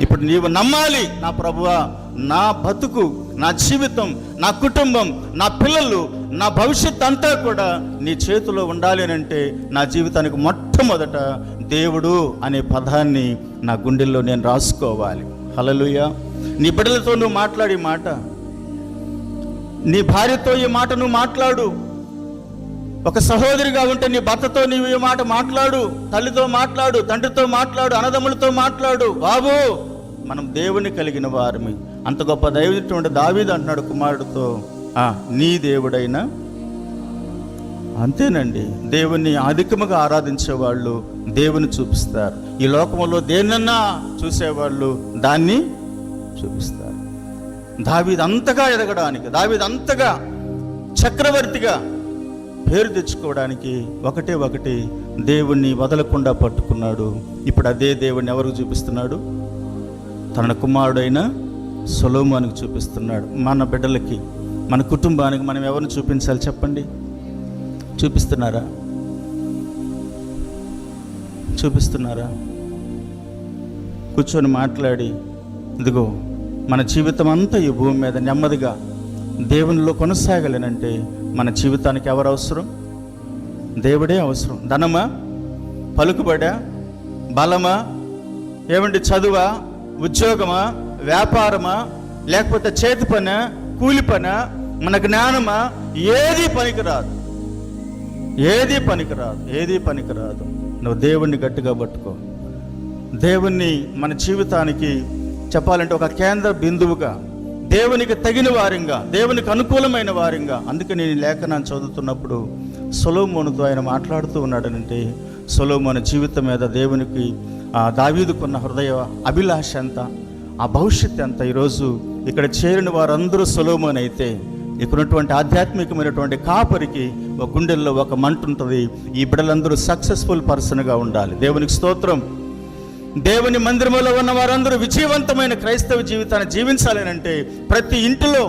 ఇప్పుడు నీవు నమ్మాలి, నా ప్రభువా, నా బతుకు, నా జీవితం, నా కుటుంబం, నా పిల్లలు, నా భవిష్యత్ అంతా కూడా నీ చేతిలో ఉండాలి అని అంటే నా జీవితానికి మొట్టమొదట దేవుడు అనే పదాన్ని నా గుండెల్లో నేను రాసుకోవాలి. హల్లెలూయా. నీ బిడ్డలతో నువ్వు మాట్లాడే మాట, నీ భార్యతో ఈ మాట నువ్వు మాట్లాడు. ఒక సహోదరిగా ఉంటే నీ భర్తతో నీవు ఈ మాట మాట్లాడు, తల్లితో మాట్లాడు, తండ్రితో మాట్లాడు, అన్నదమ్ములతో మాట్లాడు. బాబు, మనం దేవుని కలిగిన వారిమి. అంత గొప్ప దైవటువంటి దావీదు అంటున్నాడు కుమారుడితో, నీ దేవుడైనా. అంతేనండి, దేవుణ్ణి అధికముగా ఆరాధించేవాళ్ళు దేవుని చూపిస్తారు. ఈ లోకంలో దేన్నన్నా చూసేవాళ్ళు దాన్ని చూపిస్తారు. దావీదు అంతగా ఎదగడానికి, దావీదు అంతగా చక్రవర్తిగా పేరు తెచ్చుకోవడానికి ఒకటి దేవుణ్ణి వదలకుండా పట్టుకున్నాడు. ఇప్పుడు అదే దేవుణ్ణి ఎవరికి చూపిస్తున్నాడు? తన కుమారుడైన సొలొమోనుకు చూపిస్తున్నాడు. మన బిడ్డలకి, మన కుటుంబానికి మనం ఎవరిని చూపించాలి చెప్పండి? చూపిస్తున్నారా? కూర్చొని మాట్లాడి, ఇదిగో మన జీవితం అంతా ఈ భూమి మీద నెమ్మదిగా దేవునిలో కొనసాగాలనంటే మన జీవితానికి ఎవరు అవసరం? దేవుడే అవసరం. ధనమా, పలుకుబడా, బలమా, ఏమండి చదువా, ఉద్యోగమా, వ్యాపారమా, లేకపోతే చేతి పనా, కూలి పనా, మన జ్ఞానమా, ఏది పనికిరాదు. నువ్వు దేవుణ్ణి గట్టిగా పట్టుకో. దేవుణ్ణి మన జీవితానికి చెప్పాలంటే ఒక కేంద్ర బిందువుగా, దేవునికి తగిన వారంగా, దేవునికి అనుకూలమైన వారంగా. అందుకే నేను లేఖనాన్ని చదువుతున్నప్పుడు సొలొమోనుతో ఆయన మాట్లాడుతూ ఉన్నాడనంటే, సొలొమోను జీవితం మీద దేవునికి దావీదుకున్న హృదయ అభిలాష ఎంత, ఆ భవిష్యత్తు ఎంత. ఈరోజు ఇక్కడ చేరిన వారందరూ సొలొమోను అయితే, ఇక్కడున్నటువంటి ఆధ్యాత్మికమైనటువంటి కాపరికి ఒక గుండెల్లో ఒక మంట ఉంటుంది. ఈ బిడ్డలందరూ సక్సెస్ఫుల్ పర్సన్గా ఉండాలి. దేవునికి స్తోత్రం. దేవుని మందిరంలో ఉన్న వారందరూ విజయవంతమైన క్రైస్తవ జీవితాన్ని జీవించాలి అంటే ప్రతి ఇంటిలో,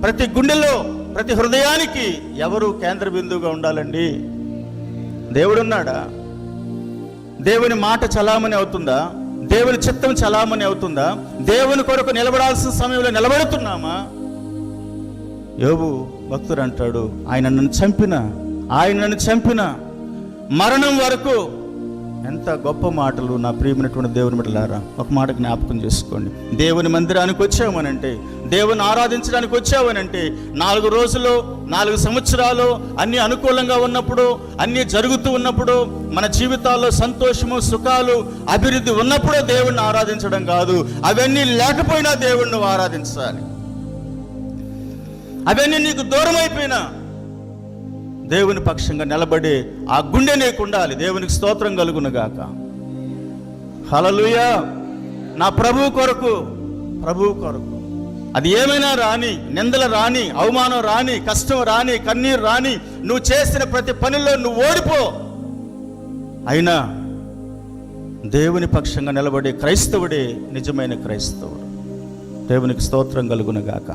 ప్రతి గుండెలో, ప్రతి హృదయానికి ఎవరు కేంద్ర బిందువుగా ఉండాలండి? దేవుడున్నాడా? దేవుని మాట చలామణి అవుతుందా? దేవుని చిత్తం చలామణి అవుతుందా? దేవుని కొరకు నిలబడాల్సిన సమయంలో నిలబడుతున్నామా? యోబు భక్తుడు అంటాడు, ఆయన నన్ను చంపిన మరణం వరకు. ఎంత గొప్ప మాటలు నా ప్రియమైనటువంటి దేవుని బిడ్డలారా. ఒక మాట జ్ఞాపకం చేసుకోండి. దేవుని మందిరానికి వచ్చామనంటే, దేవుని ఆరాధించడానికి వచ్చావనంటే, 4 రోజులు 4 సంవత్సరాలు అన్నీ అనుకూలంగా ఉన్నప్పుడు, అన్నీ జరుగుతూ ఉన్నప్పుడు, మన జీవితాల్లో సంతోషము, సుఖాలు, అభివృద్ధి ఉన్నప్పుడే దేవుణ్ణి ఆరాధించడం కాదు. అవన్నీ లేకపోయినా దేవుణ్ణి ఆరాధించాలి. అవన్నీ నీకు దూరం అయిపోయినా దేవుని పక్షంగా నిలబడి ఆ గుండె నీకు ఉండాలి. దేవునికి స్తోత్రం కలుగునుగాక. హల్లెలూయా. నా ప్రభువు కొరకు అది ఏమైనా రాని, నిందలు రాని, అవమానం రాని, కష్టం రాని, కన్నీరు రాని, నువ్వు చేసిన ప్రతి పనిలో నువ్వు ఓడిపో, అయినా దేవుని పక్షంగా నిలబడే క్రైస్తవుడే నిజమైన క్రైస్తవుడు. దేవునికి స్తోత్రం కలుగునుగాక.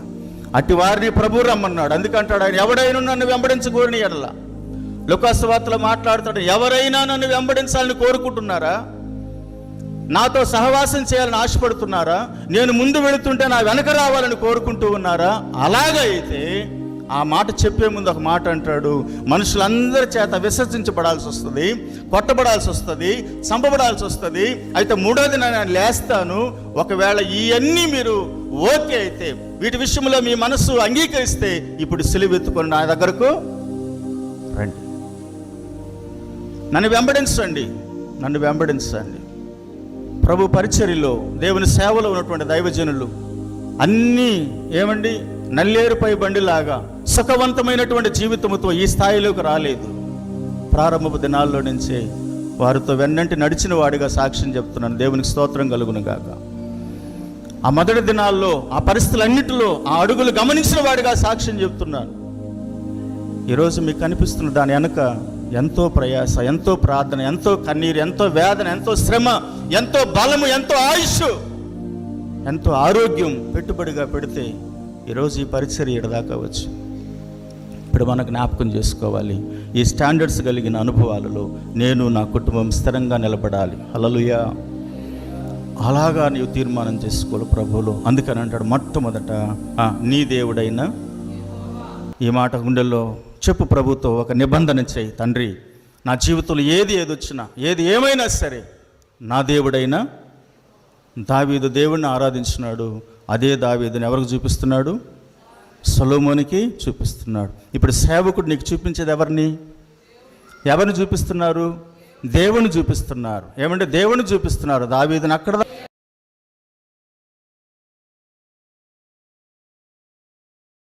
అట్టి వారిని ప్రభు రమ్మన్నాడు. అందుకంటాడు ఆయన, ఎవడైనా నన్ను వెంబడించకూడని ఎడల. లూకాసు వార్తలో మాట్లాడుతాడు, ఎవరైనా నన్ను వెంబడించాలని కోరుకుంటున్నారా? నాతో సహవాసం చేయాలని ఆశపడుతున్నారా? నేను ముందు వెళుతుంటే నా వెనక రావాలని కోరుకుంటూ ఉన్నారా? అలాగైతే ఆ మాట చెప్పే ముందు ఒక మాట అంటాడు, మనుషులందరి చేత విసర్జించబడాల్సి వస్తుంది, కొట్టబడాల్సి వస్తుంది, చంపబడాల్సి వస్తుంది. అయితే 3వ దినాన నేను లేస్తాను. ఒకవేళ ఇవన్నీ మీరు ఓకే అయితే, వీటి విషయంలో మీ మనసు అంగీకరిస్తే, ఇప్పుడు సిలువెత్తుకొని నా దగ్గరకు రండి, నన్ను వెంబడించండి. ప్రభు పరిచర్యలో, దేవుని సేవలో ఉన్నటువంటి దైవజనులు అన్నీ ఏమండి, నల్లేరుపై బండిలాగా సుఖవంతమైనటువంటి జీవితంతో ఈ స్థాయిలోకి రాలేదు. ప్రారంభపు దినాల్లో నుంచే వారితో వెన్నంటి నడిచిన వాడిగా సాక్ష్యం చెప్తున్నాను. దేవునికి స్తోత్రం కలుగునుగాక. ఆ మొదటి దినాల్లో ఆ పరిస్థితులన్నిటిలో ఆ అడుగులు గమనించిన వాడిగా సాక్ష్యం చెప్తున్నాను. ఈరోజు మీకు కనిపిస్తున్న దాని వెనక ఎంతో ప్రయాస, ఎంతో ప్రార్థన, ఎంతో కన్నీరు, ఎంతో వేదన, ఎంతో శ్రమ, ఎంతో బలము, ఎంతో ఆయుష్, ఎంతో ఆరోగ్యం పెట్టుబడిగా పెడితే ఈరోజు ఈ పరిచర్య ఎడదాకా వచ్చు. ఇప్పుడు మనం జ్ఞాపకం చేసుకోవాలి, ఈ స్టాండర్డ్స్ కలిగిన అనుభవాలలో నేను, నా కుటుంబం స్థిరంగా నిలబడాలి. హల్లెలూయా. అలాగా నీవు తీర్మానం చేసుకోవాలి ప్రభువులో. అందుకని అంటాడు మొట్టమొదట నీ దేవుడైన, ఈ మాట గుండెల్లో చెప్పు ప్రభుతో, ఒక నిబంధన చేయి. తండ్రి, నా జీవితంలో ఏది వచ్చినా, ఏది ఏమైనా సరే, నా దేవుడైన దావీదు దేవుడిని ఆరాధించినాడు. అదే దావీదుని ఎవరికి చూపిస్తున్నాడు? సొలొమోనుకి చూపిస్తున్నాడు. ఇప్పుడు సేవకుడు నీకు చూపించేది ఎవరిని చూపిస్తున్నారు? దేవుని చూపిస్తున్నారు. ఏమంటే దేవుని చూపిస్తున్నారు. దావీదుని అక్కడ